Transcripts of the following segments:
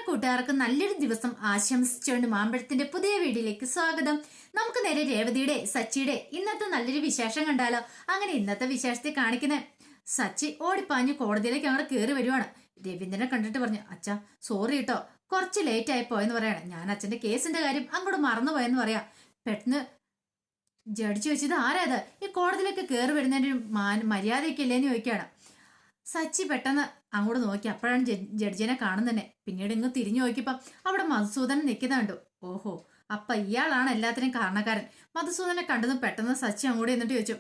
കൂട്ടുകാർക്ക് നല്ലൊരു ദിവസം ആശംസിച്ചുകൊണ്ട് മാമ്പഴത്തിന്റെ പുതിയ വീഡിയോയിലേക്ക് സ്വാഗതം. നമുക്ക് നേരെ രേവതിയുടെ സച്ചിയുടെ ഇന്നത്തെ നല്ലൊരു വിശേഷം കണ്ടാലോ. അങ്ങനെ ഇന്നത്തെ വിശേഷത്തെ കാണിക്കുന്ന സച്ചി ഓടിപ്പാഞ്ഞ് കോടതിയിലേക്ക് അങ്ങോട്ട് കയറി വരുവാണ്. രവീന്ദ്രനെ കണ്ടിട്ട് പറഞ്ഞു, അച്ഛാ സോറി കേട്ടോ, കുറച്ച് ലേറ്റ് ആയി പോയെന്ന് പറയാണ്. ഞാൻ അച്ഛന്റെ കേസിന്റെ കാര്യം അങ്ങോട്ട് മറന്നുപോയെന്ന് പറയാം. പെട്ടെന്ന് ജഡ്ജി വെച്ചത് ആരാത്, ഈ കോടതിയിലേക്ക് കയറി വരുന്നതിന്റെ ഒരു മര്യാദയൊക്കെ ഇല്ലേന്ന് ചോദിക്കുകയാണ്. സച്ചി പെട്ടെന്ന് അങ്ങോട്ട് നോക്കി, അപ്പോഴാണ് ജഡ്ജിനെ കാണുന്നതന്നെ. പിന്നീട് ഇങ്ങ് തിരിഞ്ഞു നോക്കിയപ്പം അവിടെ മധുസൂദനൻ നിൽക്കുന്ന കണ്ടു. ഓഹോ, അപ്പൊ ഇയാളാണ് എല്ലാത്തിനും കാരണക്കാരൻ. മധുസൂദനെ കണ്ടതും പെട്ടെന്ന് സച്ചി അങ്ങോട്ട് എന്നിട്ട് ചോദിച്ചു,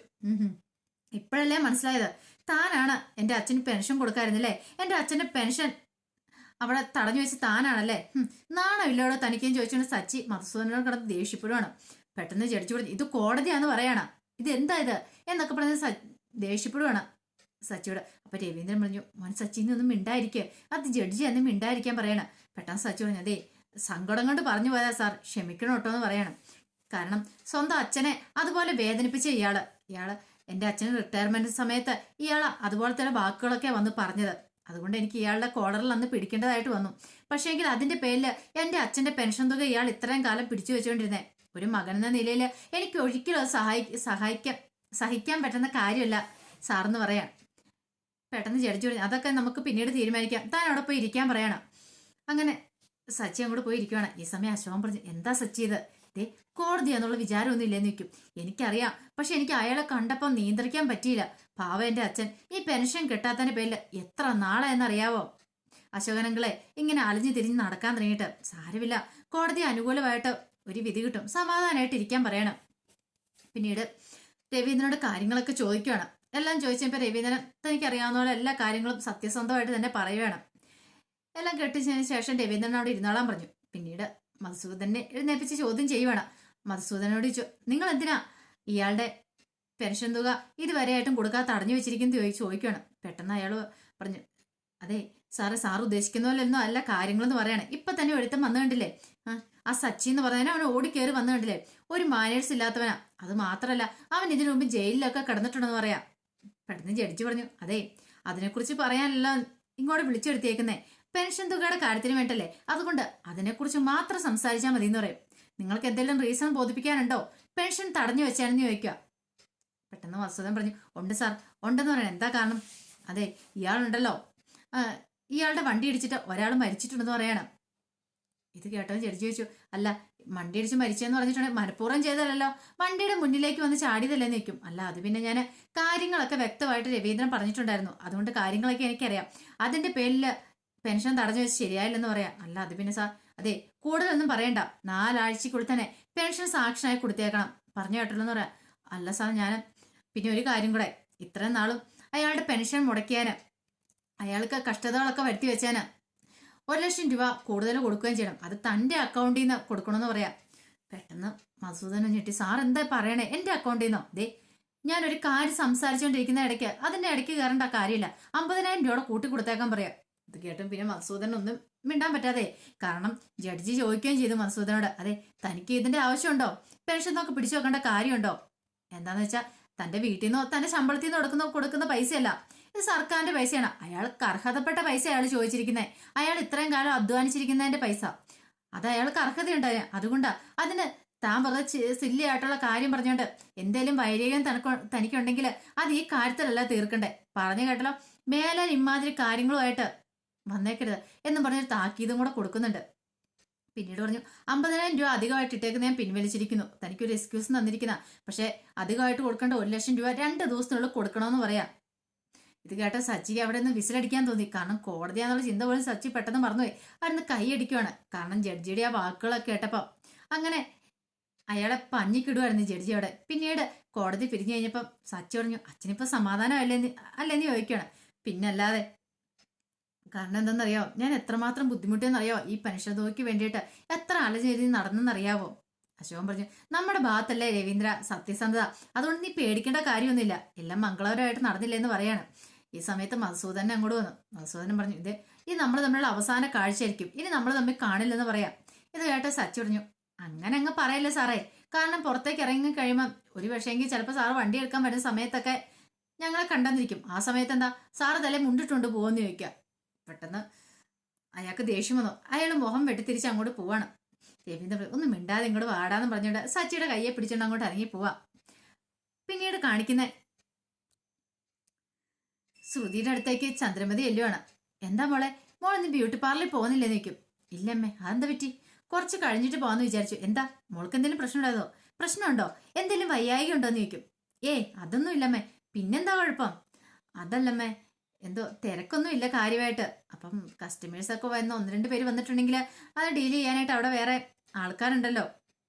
ഇപ്പോഴല്ലേ മനസ്സിലായത്, താനാണ് എൻ്റെ അച്ഛന് പെൻഷൻ കൊടുക്കായിരുന്നില്ലേ, എൻ്റെ അച്ഛന്റെ പെൻഷൻ അവിടെ തടഞ്ഞു വെച്ച് താനാണല്ലേ, നാണമില്ലോടോ തനിക്കും ചോദിച്ചുകൊണ്ട് സച്ചി മധുസൂദനോട് കിടന്ന് ദേഷ്യപ്പെടുവാണ്. പെട്ടെന്ന് ജഡ്ജി പറഞ്ഞു, ഇത് കോടതിയാന്ന് പറയാണ്, ഇത് എന്താ ഇത് എന്നൊക്കെ പറഞ്ഞ് ദേഷ്യപ്പെടുവാണ് സച്ചിയോട്. അപ്പൊ രവീന്ദ്രൻ പറഞ്ഞു, മോൻ സച്ചിന്ന് ഒന്നും മിണ്ടായിരിക്കുക, അത് ജഡ്ജി അന്ന് മിണ്ടായിരിക്കാൻ പറയണ. പെട്ടെന്ന് സച്ചി പറഞ്ഞു, അതെ സങ്കടം കൊണ്ട് പറഞ്ഞു പോയതാ സാർ, ക്ഷമിക്കണം കേട്ടോ എന്ന് പറയണം. കാരണം സ്വന്തം അച്ഛനെ അതുപോലെ വേദനിപ്പിച്ച ഇയാള് എൻ്റെ അച്ഛന് റിട്ടയർമെന്റ് സമയത്ത് ഇയാള് അതുപോലത്തെ വാക്കുകളൊക്കെ വന്ന് പറഞ്ഞത്. അതുകൊണ്ട് എനിക്ക് ഇയാളുടെ കോളറിൽ അന്ന് പിടിക്കേണ്ടതായിട്ട് വന്നു. പക്ഷേ എങ്കിൽ അതിന്റെ പേരിൽ എൻ്റെ അച്ഛന്റെ പെൻഷൻ തുക ഇയാൾ ഇത്രയും കാലം പിടിച്ചു വെച്ചുകൊണ്ടിരുന്നേ. ഒരു മകൻ എന്ന നിലയിൽ എനിക്ക് ഒരിക്കലും അത് സഹിക്കാൻ പറ്റുന്ന കാര്യമല്ല സാറെന്ന് പറയാം. പെട്ടെന്ന് ജഡ്ജി പറഞ്ഞു, അതൊക്കെ നമുക്ക് പിന്നീട് തീരുമാനിക്കാം, താൻ അവിടെ പോയി ഇരിക്കാൻ പറയണം. അങ്ങനെ സച്ചി അങ്ങോട്ട് പോയി ഇരിക്കുവാണ്. ഈ സമയം അശോകൻ പറഞ്ഞു, എന്താ സച്ചി ഇത്, ദേ കോടതിയാന്നുള്ള വിചാരമൊന്നും ഇല്ലെന്ന് വെക്കും, എനിക്കറിയാം, പക്ഷെ എനിക്ക് അയാളെ കണ്ടപ്പം നിയന്ത്രിക്കാൻ പറ്റിയില്ല. പാവ എൻ്റെ അച്ഛൻ ഈ പെൻഷൻ കിട്ടാത്തതിന്റെ പേരിൽ എത്ര നാളെന്നറിയാവോ അശോകനങ്ങളെ ഇങ്ങനെ അലഞ്ഞു തിരിഞ്ഞ് നടക്കാൻ തുടങ്ങിയിട്ട്. സാരമില്ല, കോടതി അനുകൂലമായിട്ട് ഒരു വിധി കിട്ടും, സമാധാനമായിട്ട് ഇരിക്കാൻ പറയണം. പിന്നീട് രവീന്ദ്രനോട് കാര്യങ്ങളൊക്കെ ചോദിക്കുകയാണ്. എല്ലാം ചോദിച്ചപ്പോൾ രവീന്ദ്രൻ തനിക്ക് അറിയാവുന്ന പോലെ എല്ലാ കാര്യങ്ങളും സത്യസന്ധമായിട്ട് തന്നെ പറയുകയാണ്. എല്ലാം കെട്ടിച്ചതിന് ശേഷം രവീന്ദ്രനോട് ഇരുന്നോളാൻ പറഞ്ഞു. പിന്നീട് മധുസൂദനെ എഴുന്നേപ്പിച്ച് ചോദ്യം ചെയ്യുവാണ്. മധുസൂദനോട് ചോദിച്ചു, നിങ്ങൾ എന്തിനാ ഇയാളുടെ പെൻഷൻ തുക ഇതുവരെയായിട്ടും കൊടുക്കാതെ തടഞ്ഞു വെച്ചിരിക്കുന്നത് ചോദിക്കുകയാണ്. പെട്ടെന്ന് അയാൾ പറഞ്ഞു, അതെ സാറ് ഉദ്ദേശിക്കുന്ന പോലെ ഒന്നും അല്ല കാര്യങ്ങളെന്ന് പറയാണ്. ഇപ്പൊ തന്നെ ഒരുത്തം വന്നു കണ്ടില്ലേ, ആ സച്ചി എന്ന് പറഞ്ഞാൽ അവൻ ഓടിക്കേറി വന്നു കണ്ടില്ലേ, ഒരു മാനേഴ്സ് ഇല്ലാത്തവനാ. അത് മാത്രല്ല അവൻ ഇതിനു മുമ്പ് ജയിലിലൊക്കെ കിടന്നിട്ടുണ്ടെന്ന് പറയാം. പെട്ടെന്ന് ജഡ്ജി പറഞ്ഞു, അതെ അതിനെക്കുറിച്ച് പറയാനല്ല ഇങ്ങോട്ട് വിളിച്ചെടുത്തേക്കുന്നേ, പെൻഷൻ തുകയുടെ കാര്യത്തിന് വേണ്ടല്ലേ, അതുകൊണ്ട് അതിനെക്കുറിച്ച് മാത്രം സംസാരിച്ചാൽ മതി എന്ന് പറയും. നിങ്ങൾക്ക് എന്തെങ്കിലും റീസൺ ബോധിപ്പിക്കാനുണ്ടോ പെൻഷൻ തടഞ്ഞു വെച്ചാണെന്ന് ചോദിക്കുക. പെട്ടെന്ന് വസുദൻ പറഞ്ഞു, ഉണ്ട് സാർ, ഉണ്ടെന്ന് പറയാൻ എന്താ കാരണം, അതെ ഇയാളുണ്ടല്ലോ, ഇയാളുടെ വണ്ടി ഇടിച്ചിട്ട് ഒരാൾ മരിച്ചിട്ടുണ്ടെന്ന് പറയണം. ഇത് കേട്ടത് ജഡ്ജി ചോദിച്ചു, അല്ല വണ്ടി ഇടിച്ച് മരിച്ചെന്ന് പറഞ്ഞിട്ടുണ്ടെങ്കിൽ മനഃപൂർവ്വം ചെയ്തതല്ലോ, വണ്ടിയുടെ മുന്നിലേക്ക് വന്ന് ചാടിയതല്ലെന്ന് നിൽക്കും. അല്ല അത് പിന്നെ ഞാൻ കാര്യങ്ങളൊക്കെ വ്യക്തമായിട്ട് രവീന്ദ്രൻ പറഞ്ഞിട്ടുണ്ടായിരുന്നു, അതുകൊണ്ട് കാര്യങ്ങളൊക്കെ എനിക്കറിയാം, അതിന്റെ പേരിൽ പെൻഷൻ തടഞ്ഞു വെച്ച് ശരിയായില്ലെന്ന് പറയാം. അല്ല അത് പിന്നെ സാർ, അതെ കൂടുതലൊന്നും പറയണ്ട, 4 ആഴ്ചക്കുള്ളിൽ തന്നെ പെൻഷൻ സാക്ഷനായി കൊടുത്തേക്കണം പറഞ്ഞു കേട്ടല്ലോ എന്ന് പറയാം. അല്ല സാർ ഞാൻ പിന്നെ ഒരു കാര്യം കൂടെ, ഇത്രയും നാളും അയാളുടെ പെൻഷൻ മുടക്കിയാന് അയാൾക്ക് കഷ്ടതകളൊക്കെ വരുത്തി വെച്ചാന് 1,00,000 രൂപ കൂടുതൽ കൊടുക്കുകയും ചെയ്യണം, അത് തൻ്റെ അക്കൗണ്ടിൽ നിന്ന് കൊടുക്കണമെന്ന് പറയാം. പെട്ടെന്ന് മധുസൂദനൻ ഞെട്ടി, സാർ എന്താ പറയണേ, എൻ്റെ അക്കൗണ്ടിൽ നിന്നോ? ദേ ഞാനൊരു കാര്യം സംസാരിച്ചുകൊണ്ടിരിക്കുന്ന ഇടയ്ക്ക് അതിൻ്റെ ഇടയ്ക്ക് കയറേണ്ട കാര്യമില്ല, 50,000 രൂപ കൂട്ടി കൊടുത്തേക്കാൻ പറയാം. ഇത് കേട്ടും പിന്നെ മധുസൂദനൻ ഒന്നും മിണ്ടാൻ പറ്റാതെ, കാരണം ജഡ്ജി ചോദിക്കുകയും ചെയ്തു മധുസൂദനോട്, അതെ തനിക്ക് ഇതിന്റെ ആവശ്യമുണ്ടോ, പെൻഷൻ നോക്കി പിടിച്ചു വെക്കേണ്ട കാര്യമുണ്ടോ, എന്താന്ന് വെച്ചാൽ തന്റെ വീട്ടിൽ നിന്നോ തന്റെ ശമ്പളത്തിൽ നിന്ന് കൊടുക്കുന്ന പൈസയല്ല, ഇത് സർക്കാരിന്റെ പൈസയാണ്, അയാൾക്ക് അർഹതപ്പെട്ട പൈസ അയാൾ ചോദിച്ചിരിക്കുന്നത്, അയാൾ ഇത്രയും കാലം അധ്വാനിച്ചിരിക്കുന്നതിന്റെ പൈസ, അത് അയാൾക്ക് അർഹതയുണ്ടായ, അതുകൊണ്ടാ അതിന് താൻ വെറുതെ സില്ലിയായിട്ടുള്ള കാര്യം പറഞ്ഞോണ്ട് എന്തേലും വൈരാഗ്യം തനിക്കുണ്ടെങ്കിൽ അത് ഈ കാര്യത്തിലല്ല തീർക്കണ്ടേ, പറഞ്ഞു കേട്ടല്ലോ, മേലാൽ ഇമാതിരി കാര്യങ്ങളുമായിട്ട് വന്നേക്കരുത് എന്നും പറഞ്ഞൊരു താക്കീതും കൂടെ കൊടുക്കുന്നുണ്ട്. പിന്നീട് പറഞ്ഞു, 50,000 രൂപ അധികമായിട്ട് ഇട്ടേക്ക് ഞാൻ പിൻവലിച്ചിരിക്കുന്നു, തനിക്കൊരു എക്സ്ക്യൂസ് തന്നിരിക്കുന്ന, പക്ഷെ അധികമായിട്ട് കൊടുക്കേണ്ട 1,00,000 രൂപ 2 ദിവസത്തിനുള്ളിൽ കൊടുക്കണമെന്ന് പറയാം. ഇത് കേട്ട സച്ചിക്ക് അവിടെ നിന്ന് വിസിലടിക്കാൻ തോന്നി, കാരണം കോടതിയാന്നുള്ള ചിന്ത പോലും സച്ചി പെട്ടെന്ന് മറന്നുപോയി. അവിടുന്ന് കൈയടിക്കുവാണ്, കാരണം ജഡ്ജിയുടെ ആ വാക്കുകളൊക്കെ കേട്ടപ്പം അങ്ങനെ അയാളെ പഞ്ഞിക്കിടുവായിരുന്നു ജഡ്ജി അവിടെ. പിന്നീട് കോടതി പിരിഞ്ഞു കഴിഞ്ഞപ്പം സച്ചി പറഞ്ഞു, അച്ഛനിപ്പോ സമാധാനം അല്ലെന്ന് ചോദിക്കുകയാണ്. പിന്നല്ലാതെ, കാരണം എന്തെന്നറിയാവോ, ഞാൻ എത്രമാത്രം ബുദ്ധിമുട്ടിയെന്നറിയാവോ, ഈ പെൻഷൻ തുകയ്ക്ക് വേണ്ടിയിട്ട് എത്ര അലഞ്ഞെഴുതി നടന്നെന്നറിയാവോ. അശോകൻ പറഞ്ഞു, നമ്മുടെ ഭാഗത്തല്ലേ രവീന്ദ്ര സത്യസന്ധത, അതുകൊണ്ട് നീ പേടിക്കേണ്ട കാര്യമൊന്നുമില്ല, എല്ലാം മംഗളകരമായിട്ട് നടന്നില്ലെന്ന് പറയാണ്. ഈ സമയത്ത് മധുസൂദനൻ അങ്ങോട്ട് വന്നു. മധുസൂദനൻ പറഞ്ഞു, ഇത് നമ്മൾ തമ്മിലുള്ള അവസാന കാഴ്ചയായിരിക്കും, ഇനി നമ്മൾ തമ്മിൽ കാണില്ലെന്ന് പറയാം. ഇത് കേട്ട് സച്ചി പറഞ്ഞു, അങ്ങനെ അങ്ങ് പറയല്ലേ സാറേ, കാരണം പുറത്തേക്ക് ഇറങ്ങി കഴിയുമ്പോൾ ഒരു പക്ഷേങ്കിൽ ചിലപ്പോൾ സാറ് വണ്ടി എടുക്കാൻ വരുന്ന സമയത്തൊക്കെ ഞങ്ങളെ കണ്ടെന്നിരിക്കും, ആ സമയത്ത് എന്താ സാറ് തലേ മുണ്ടിട്ടുണ്ട് പോകുമെന്ന് ചോദിക്കുക. പെട്ടെന്ന് അയാൾക്ക് ദേഷ്യം വന്നു. അയാൾ മുഖം വെട്ടിത്തിരിച്ച് അങ്ങോട്ട് പോവാണ്. രവീന്ദ്രൻ ഒന്നും മിണ്ടാതെ ഇങ്ങോട്ട് വാടാന്ന് പറഞ്ഞുകൊണ്ട് സച്ചിയുടെ കയ്യെ പിടിച്ചോണ്ട് അങ്ങോട്ട് ഇറങ്ങി പോവാ. പിന്നീട് കാണിക്കുന്ന ശ്രുതിയുടെ അടുത്തേക്ക് ചന്ദ്രമതി എല്ലുവാണ്. എന്താ മോളെ, മോളിന്ന് ബ്യൂട്ടി പാർലറിൽ പോകുന്നില്ലെന്ന് ചോദിക്കും. ഇല്ലമ്മേ, അതെന്താ പറ്റി? കുറച്ച് കഴിഞ്ഞിട്ട് പോകാന്ന് വിചാരിച്ചു. എന്താ മോൾക്ക് എന്തെങ്കിലും പ്രശ്നം ഉണ്ടായതോ? പ്രശ്നമുണ്ടോ? എന്തെങ്കിലും വയ്യായിക ഉണ്ടോന്ന് ചോദിക്കും. അതൊന്നും ഇല്ലമ്മേ. പിന്നെന്താ കുഴപ്പം? അതല്ലമ്മേ, എന്തോ തിരക്കൊന്നും ഇല്ല കാര്യമായിട്ട്. അപ്പം കസ്റ്റമേഴ്സ് ഒക്കെ വന്ന് 1-2 പേര് വന്നിട്ടുണ്ടെങ്കിൽ അത് ഡീൽ ചെയ്യാനായിട്ട് അവിടെ വേറെ ആൾക്കാരുണ്ടല്ലോ,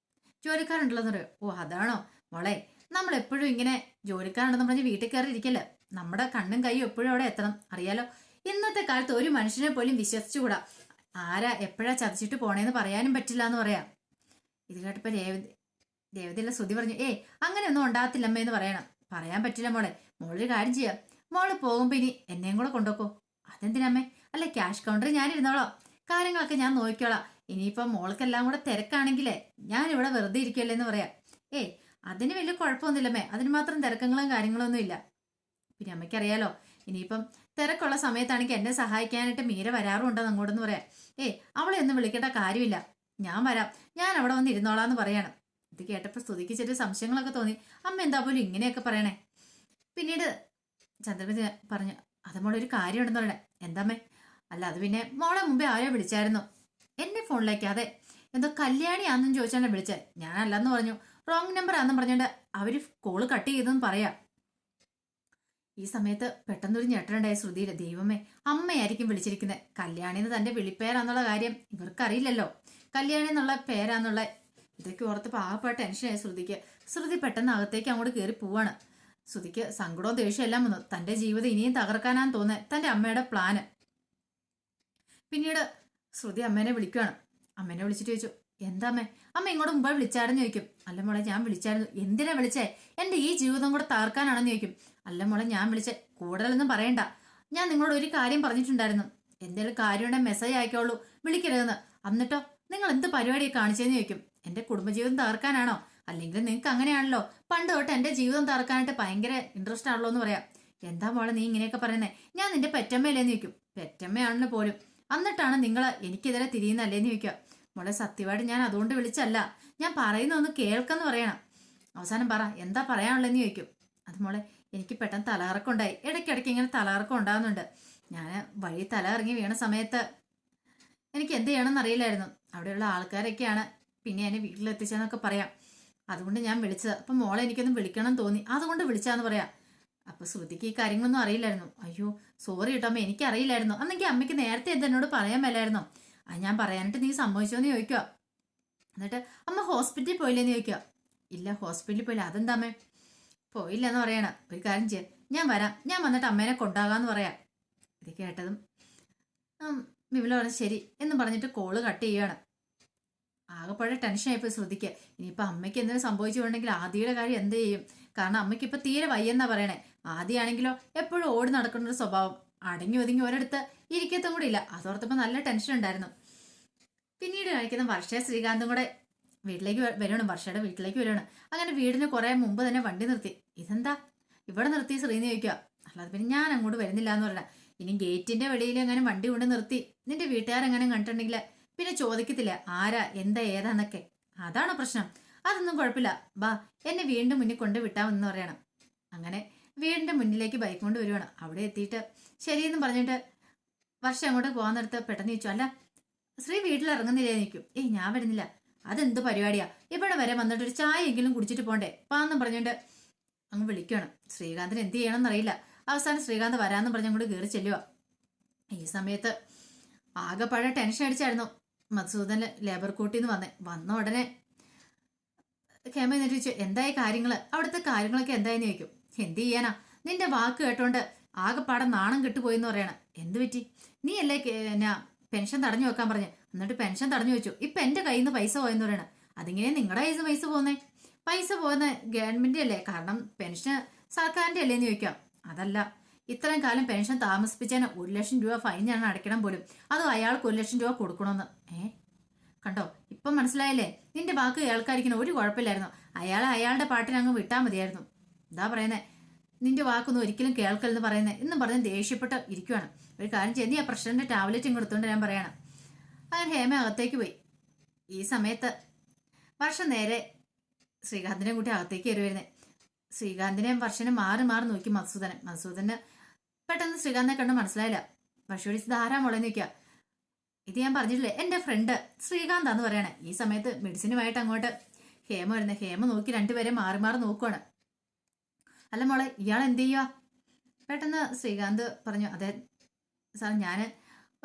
ജോലിക്കാരുണ്ടല്ലോ എന്ന് പറയും. ഓ അതാണോ മോളെ, നമ്മൾ എപ്പോഴും ഇങ്ങനെ ജോലിക്കാരുണ്ടെന്ന് പറഞ്ഞ് വീട്ടിൽ കയറി ഇരിക്കല്ലേ. നമ്മുടെ കണ്ണും കൈയും എപ്പോഴും അവിടെ എത്തണം, അറിയാലോ. ഇന്നത്തെ കാലത്ത് ഒരു മനുഷ്യനെ പോലും വിശ്വസിച്ചുകൂടാ. ആരാ എപ്പോഴാ ചതച്ചിട്ട് പോണേന്ന് പറയാനും പറ്റില്ല എന്ന് പറയാം. ഇത് കേട്ടപ്പോ രേവതിയുള്ള ശ്രുതി പറഞ്ഞു, അങ്ങനെയൊന്നും ഉണ്ടാകത്തില്ലമ്മേന്ന് പറയണം. പറയാൻ പറ്റില്ല മോളെ. മോളൊരു കാര്യം ചെയ്യാം, മോള് പോകുമ്പോ ഇനി എന്നെയും കൂടെ കൊണ്ടുപോക്കോ. അതെന്തിനമ്മേ? അല്ല, ക്യാഷ് കൗണ്ടർ ഞാൻ ഇരുന്നോളാം, കാര്യങ്ങളൊക്കെ ഞാൻ നോക്കിക്കോളാം. ഇനിയിപ്പോ മോൾക്കെല്ലാം കൂടെ തിരക്കാണെങ്കിലേ ഞാൻ ഇവിടെ വെറുതെ ഇരിക്കുമല്ലേ എന്ന് പറയാം. അതിന് വലിയ കുഴപ്പമൊന്നുമില്ലമ്മേ, അതിന് മാത്രം തിരക്കങ്ങളും കാര്യങ്ങളൊന്നും ഇല്ല. പിന്നെ അമ്മയ്ക്കറിയാലോ, ഇനിയിപ്പം തിരക്കുള്ള സമയത്താണെങ്കിൽ എന്നെ സഹായിക്കാനായിട്ട് മീര വരാറുണ്ടെന്ന് അങ്ങോട്ടെന്ന് പറയാം. അവളെ ഒന്നും വിളിക്കേണ്ട കാര്യമില്ല, ഞാൻ വരാം, ഞാൻ അവിടെ വന്ന് ഇരുന്നോളാന്ന് പറയണം. ഇത് കേട്ടപ്പോൾ സ്തുതിക്ക് ചെറിയ സംശയങ്ങളൊക്കെ തോന്നി. അമ്മ എന്താ പോലും ഇങ്ങനെയൊക്കെ പറയണേ? പിന്നീട് ചന്ദ്രമതി പറഞ്ഞു, അത് മോളെ ഒരു കാര്യം ഉണ്ടെന്ന് പറയണേ. എന്താമ്മേ? അല്ല, അത് പിന്നെ മോളെ മുമ്പേ ആരോ വിളിച്ചായിരുന്നു എന്റെ ഫോണിലേക്ക്. അതെ, എന്തോ കല്യാണിയാണെന്ന് ചോദിച്ചാണ് വിളിച്ചത്. ഞാനല്ലെന്ന് പറഞ്ഞു. റോങ് നമ്പർ ആണെന്ന് പറഞ്ഞോണ്ട് അവര് കോള് കട്ട് ചെയ്തെന്ന് പറയാം. ഈ സമയത്ത് പെട്ടെന്നൊരു ഞെട്ടലുണ്ടായ ശ്രുതിയില്ല. ദൈവമേ, അമ്മയായിരിക്കും വിളിച്ചിരിക്കുന്നത്. കല്യാണിന്ന് തന്റെ വിളിപ്പേരാന്നുള്ള കാര്യം ഇവർക്കറിയില്ലല്ലോ. കല്യാണി എന്നുള്ള പേരാന്നുള്ള ഇതൊക്കെ ഓർത്ത് പാകപ്പെട്ട ടെൻഷനായി ശ്രുതിക്ക്. ശ്രുതി പെട്ടെന്ന് അകത്തേക്ക് അങ്ങോട്ട് കയറി പോവാണ്. ശ്രുതിക്ക് സങ്കടവും ദേഷ്യം എല്ലാം വന്നു. തന്റെ ജീവിതം ഇനിയും തകർക്കാനാന്ന് തോന്നുന്നത് തന്റെ അമ്മയുടെ പ്ലാന്. പിന്നീട് ശ്രുതി അമ്മേനെ വിളിക്കുകയാണ്. അമ്മേനെ വിളിച്ചിട്ട് ചോദിച്ചു, എന്താ അമ്മേ? അമ്മ ഇങ്ങോട്ട് മുമ്പ് വിളിച്ചായിരുന്നു ചോദിക്കും. അല്ല മോളെ, ഞാൻ വിളിച്ചായിരുന്നു. എന്തിനാ വിളിച്ചേ? എന്റെ ഈ ജീവിതം കൂടെ തകർക്കാനാണെന്ന് ചോദിക്കും. അല്ല മോളെ, ഞാൻ വിളിച്ചേ കൂടുതലൊന്നും പറയണ്ട. ഞാൻ നിങ്ങളോട് ഒരു കാര്യം പറഞ്ഞിട്ടുണ്ടായിരുന്നു, എന്തേലും കാര്യമുണ്ടെങ്കിൽ മെസ്സേജ് അയക്കുള്ളൂ, വിളിക്കരുതെന്ന്. എന്നിട്ടോ നിങ്ങൾ എന്ത് പരിപാടിയെ കാണിച്ചതെന്ന് ചോദിക്കും. എന്റെ കുടുംബജീവിതം തകർക്കാനാണോ? അല്ലെങ്കിൽ നിങ്ങൾക്ക് അങ്ങനെയാണല്ലോ, പണ്ട് തൊട്ട് എന്റെ ജീവിതം തകർക്കാനായിട്ട് ഭയങ്കര ഇൻട്രസ്റ്റ് ആണല്ലോ എന്ന് പറയാം. എന്താ മോളെ നീ ഇങ്ങനെയൊക്കെ പറയുന്നേ? ഞാൻ നിന്റെ പെറ്റമ്മയല്ലേന്ന് ചോദിക്കും. പെറ്റമ്മയാണെന്ന് പോലും, എന്നിട്ടാണ് നിങ്ങൾ എനിക്കെതിരെ തിരിയുന്നല്ലേന്ന് ചോദിക്കുക. മോളെ സത്യമായിട്ട് ഞാൻ അതുകൊണ്ട് വിളിച്ചല്ല, ഞാൻ പറയുന്ന ഒന്ന് കേൾക്കെന്ന് പറയണം. അവസാനം പറ, എന്താ പറയാനുള്ളതെന്ന് ചോദിക്കും. അത് മോളെ, എനിക്ക് പെട്ടെന്ന് തലകറക്കം ഉണ്ടായി. ഇടയ്ക്കിടയ്ക്ക് ഇങ്ങനെ തലകറക്കം ഉണ്ടാകുന്നുണ്ട്. ഞാൻ വഴി തല ഇറങ്ങി വീണ സമയത്ത് എനിക്ക് എന്ത് ചെയ്യണമെന്ന് അറിയില്ലായിരുന്നു. അവിടെയുള്ള ആൾക്കാരൊക്കെയാണ് പിന്നെ എന്നെ വീട്ടിലെത്തിച്ചതെന്നൊക്കെ പറയാം. അതുകൊണ്ട് ഞാൻ വിളിച്ചത്. അപ്പം മോളെ എനിക്കൊന്നും വിളിക്കണം തോന്നി, അതുകൊണ്ട് വിളിച്ചാന്ന് പറയാം. അപ്പൊ ശ്രുതിക്ക് ഈ കാര്യങ്ങളൊന്നും അറിയില്ലായിരുന്നു. അയ്യോ സോറി കേട്ടോ അമ്മ, എനിക്കറിയില്ലായിരുന്നു. അന്നെങ്കിൽ അമ്മയ്ക്ക് നേരത്തെ എന്ത് എന്നോട് പറയാൻ മേലായിരുന്നോ? ഞാൻ പറയാനായിട്ട് നീ സമ്മതിച്ചോന്ന് ചോദിക്കുക. എന്നിട്ട് അമ്മ ഹോസ്പിറ്റലിൽ പോയില്ലേന്ന് ചോദിക്കുക. ഇല്ല, ഹോസ്പിറ്റലിൽ പോയില്ല. അതെന്താ അമ്മേ? പോയില്ലെന്ന് പറയണം. ഒരു കാര്യം ചെയ്യാം, ഞാൻ വരാം, ഞാൻ വന്നിട്ട് അമ്മേനെ കൊണ്ടാകാന്ന് പറയാം. ഇത് കേട്ടതും വിമല പറഞ്ഞു ശരി എന്ന് പറഞ്ഞിട്ട് കോള് കട്ട് ചെയ്യുകയാണ്. ആകെപ്പാടെ ടെൻഷനായിപ്പോയി ശ്രുതിക്ക്. ഇനിയിപ്പോൾ അമ്മയ്ക്ക് എന്തെങ്കിലും സംഭവിച്ചിട്ടുണ്ടെങ്കിൽ ആദിയുടെ കാര്യം എന്ത് ചെയ്യും? കാരണം അമ്മയ്ക്ക് ഇപ്പം തീരെ വയ്യെന്നാ പറയണേ. ആദിയാണെങ്കിലോ എപ്പോഴും ഓടി നടക്കുന്ന ഒരു സ്വഭാവം, അടങ്ങി ഒതുങ്ങി ഒരിടത്ത് ഇരിക്കത്തും കൂടി ഇല്ല. അതോർത്തപ്പോൾ നല്ല ടെൻഷൻ ഉണ്ടായിരുന്നു. പിന്നീട് കാണിക്കുന്ന വർഷ ശ്രീകാന്തും കൂടെ വീട്ടിലേക്ക് വരണം, വർഷയുടെ വീട്ടിലേക്ക് വരണം. അങ്ങനെ വീടിന് കുറെ മുമ്പ് തന്നെ വണ്ടി നിർത്തി. ഇതെന്താ ഇവിടെ നിർത്തി ശ്രീന്ന് ചോദിക്കുക. അല്ലാതെ പിന്നെ ഞാൻ അങ്ങോട്ട് വരുന്നില്ല എന്ന് പറഞ്ഞ. ഇനി ഗേറ്റിന്റെ വെളിയിൽ എങ്ങനെ വണ്ടി കൊണ്ട് നിർത്തി നിന്റെ വീട്ടുകാരെങ്ങനെ കണ്ടിട്ടുണ്ടെങ്കിൽ പിന്നെ ചോദിക്കത്തില്ല ആരാ എന്താ ഏതാന്നൊക്കെ. അതാണോ പ്രശ്നം? അതൊന്നും കുഴപ്പമില്ല, ബാ എന്നെ വീടിന്റെ മുന്നിൽ കൊണ്ട് വിട്ടാമെന്ന് പറയണം. അങ്ങനെ വീടിന്റെ മുന്നിലേക്ക് ബൈക്ക് കൊണ്ട് വരുവാണ്. അവിടെ എത്തിയിട്ട് ശരിയെന്ന് പറഞ്ഞിട്ട് വർഷം അങ്ങോട്ട് പോകാൻ നേരത്ത് പെട്ടെന്ന് ചോദിച്ചു, അല്ല ശ്രീ വീട്ടിൽ ഇറങ്ങുന്നില്ലേ നിൽക്കും. ഞാൻ വരുന്നില്ല. അതെന്ത് പരിപാടിയാ? ഇവിടെ വരെ വന്നിട്ട് ഒരു ചായ എങ്കിലും കുടിച്ചിട്ട് പോണ്ടേ പാന്നും പറഞ്ഞിട്ട് അങ്ങ് വിളിക്കണം. ശ്രീകാന്തിന് എന്ത് ചെയ്യണമെന്ന് അറിയില്ല. അവസാനം ശ്രീകാന്ത് വരാമെന്ന് പറഞ്ഞ് അങ്ങോട്ട് കയറി ചെല്ലുക. ഈ സമയത്ത് ആകെപ്പാടെ ടെൻഷൻ അടിച്ചായിരുന്നു മധുസൂദൻ ലേബർ കൂട്ടിൽ നിന്ന് വന്ന ഉടനെ ക്ഷമ എന്നിട്ട് ചോദിച്ചു, എന്തായി കാര്യങ്ങള്? അവിടുത്തെ കാര്യങ്ങളൊക്കെ എന്തായെന്ന് ചോദിക്കും. എന്ത് ചെയ്യാനാ, നിന്റെ വാക്ക് കേട്ടോണ്ട് ആകെപ്പാടെ നാണം കെട്ടുപോയെന്ന് പറയണം. എന്ത് പറ്റി? നീ അല്ലേ എന്നാ പെൻഷൻ തടഞ്ഞു വെക്കാൻ പറഞ്ഞു, എന്നിട്ട് പെൻഷൻ തടഞ്ഞു വെച്ചു. ഇപ്പൊ എന്റെ കയ്യിൽ നിന്ന് പൈസ പോയെന്ന് പറയണം. അതിങ്ങനെ നിങ്ങളുടെ കയ്യിൽ നിന്ന് പൈസ പോകുന്നേ? പൈസ പോകുന്ന ഗവൺമെന്റ് അല്ലേ, കാരണം പെൻഷൻ സർക്കാരിന്റെ അല്ലേന്ന് ചോദിക്കാം. അതല്ല, ഇത്രയും കാലം പെൻഷൻ താമസിപ്പിച്ചതിന് 1 ലക്ഷം രൂപ ഫൈൻ ഞാൻ അടയ്ക്കണം പോലും, അതും അയാൾക്ക് 1 ലക്ഷം രൂപ കൊടുക്കണമെന്ന്. കണ്ടോ, ഇപ്പം മനസ്സിലായില്ലേ? നിന്റെ വാക്ക് കേൾക്കാതിരിക്കുന്ന ഒരു കുഴപ്പമില്ലായിരുന്നു. അയാളുടെ പാട്ടിന് അങ്ങ് വിട്ടാൽ മതിയായിരുന്നു. എന്താ പറയുന്നേ, നിന്റെ വാക്കൊന്നും ഒരിക്കലും കേൾക്കലെന്ന് പറയുന്നത് എന്നും പറഞ്ഞ് ദേഷ്യപ്പെട്ട് ഇരിക്കുവാണ്. ഒരു കാര്യം ചെയ്ത് നീ ആ പ്രഷറിന്റെ ടാബ്ലറ്റും കൊടുത്തോണ്ട് ഞാൻ പറയണം. അങ്ങനെ ഹേമ അകത്തേക്ക് പോയി. ഈ സമയത്ത് വർഷം നേരെ ശ്രീകാന്തിനെ കൂട്ടി അകത്തേക്ക് കയറി വരുന്നത്. ശ്രീകാന്തിനെയും വർഷനെ മാറി മാറി നോക്കി മധുസൂദന് പെട്ടെന്ന് ശ്രീകാന്തിനെ കണ്ട് മനസ്സിലായില്ല. വർഷയോട് ധാരാ മുളന്ന് നിൽക്കുക. ഇത് ഞാൻ പറഞ്ഞിട്ടില്ലേ, എന്റെ ഫ്രണ്ട് ശ്രീകാന്താന്ന് പറയണേ. ഈ സമയത്ത് മെഡിസിനുമായിട്ട് അങ്ങോട്ട് ഹേമ വരുന്നത്. ഹേമ നോക്കി രണ്ടുപേരെ മാറി മാറി നോക്കുവാണ്. അല്ല മോളെ, ഇയാൾ എന്ത് ചെയ്യുക? പെട്ടെന്ന് ശ്രീകാന്ത് പറഞ്ഞു, അതെ സാർ, ഞാൻ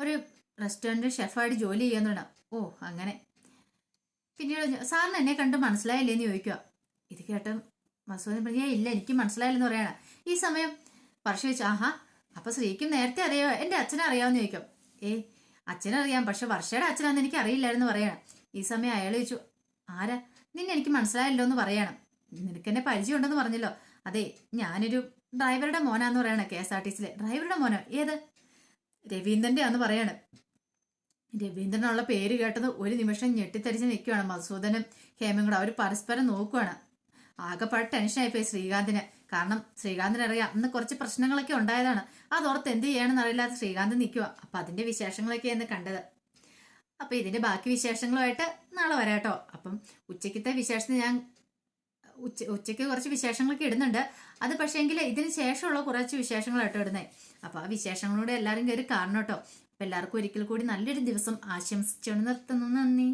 ഒരു റെസ്റ്റോറൻറ്റ് ഷെഫായിട്ട് ജോലി ചെയ്യുന്നുണ്ട്. ഓ അങ്ങനെ. പിന്നീട് സാറിന് എന്നെ കണ്ട് മനസ്സിലായില്ലേന്ന് ചോദിക്കുക. ഇത് കേട്ട് മസൂദൻ പറഞ്ഞു, ഇല്ല എനിക്ക് മനസ്സിലായില്ലെന്ന് പറയണ. ഈ സമയം വർഷ ചോദിച്ചു, ആഹാ അപ്പൊ ശ്രീക്കും നേരത്തെ അറിയാമോ? എൻ്റെ അച്ഛനെ അറിയാമെന്ന് ചോദിക്കും. അച്ഛനറിയാം, പക്ഷെ വർഷയുടെ അച്ഛനാന്ന് എനിക്ക് അറിയില്ലായിരുന്നു പറയണം. ഈ സമയം അയാൾ ചോദിച്ചു, ആരാ? നിന്നെ എനിക്ക് മനസ്സിലായല്ലോ എന്ന് പറയണം. നിനക്ക് എന്നെ പരിചയമുണ്ടെന്ന് പറഞ്ഞല്ലോ. അതെ, ഞാനൊരു ഡ്രൈവറുടെ മോനാന്ന് പറയണേ, KSRTCയിലെ ഡ്രൈവറുടെ മോനോ? ഏത്? രവീന്ദ്രന്റെ ആന്ന് പറയാണ്. രവീന്ദ്രനുള്ള പേര് കേട്ടത് ഒരു നിമിഷം ഞെട്ടിത്തരിച്ച് നിൽക്കുകയാണ് മധുസൂദനും ഹേമയും കൂടെ. അവർ പരസ്പരം നോക്കുവാണ്. ആകെപ്പാട് ടെൻഷനായിപ്പോയി ശ്രീകാന്തിന്. കാരണം ശ്രീകാന്തിന് അറിയാം അന്ന് കുറച്ച് പ്രശ്നങ്ങളൊക്കെ ഉണ്ടായതാണ്. അതോർത്ത് എന്ത് ചെയ്യണമെന്ന് അറിയില്ലാതെ ശ്രീകാന്ത് നിൽക്കുക. അപ്പൊ അതിന്റെ വിശേഷങ്ങളൊക്കെയാണ് കണ്ടത്. അപ്പൊ ഇതിന്റെ ബാക്കി വിശേഷങ്ങളുമായിട്ട് നാളെ വരാട്ടോ. അപ്പം ഉച്ചക്കത്തെ വിശേഷത്തിന് ഞാൻ ഉച്ചയ്ക്ക് കുറച്ച് വിശേഷങ്ങളൊക്കെ ഇടുന്നുണ്ട്. അത് പക്ഷേങ്കിൽ ഇതിന് ശേഷമുള്ള കുറച്ച് വിശേഷങ്ങളായിട്ടോ ഇടുന്നത്. അപ്പൊ ആ വിശേഷങ്ങളൂടെ എല്ലാവരും കയറി കാണണം കേട്ടോ. അപ്പൊ എല്ലാവർക്കും ഒരിക്കൽ കൂടി നല്ലൊരു ദിവസം ആശംസിച്ചു നിർത്തുന്നു. നന്ദി.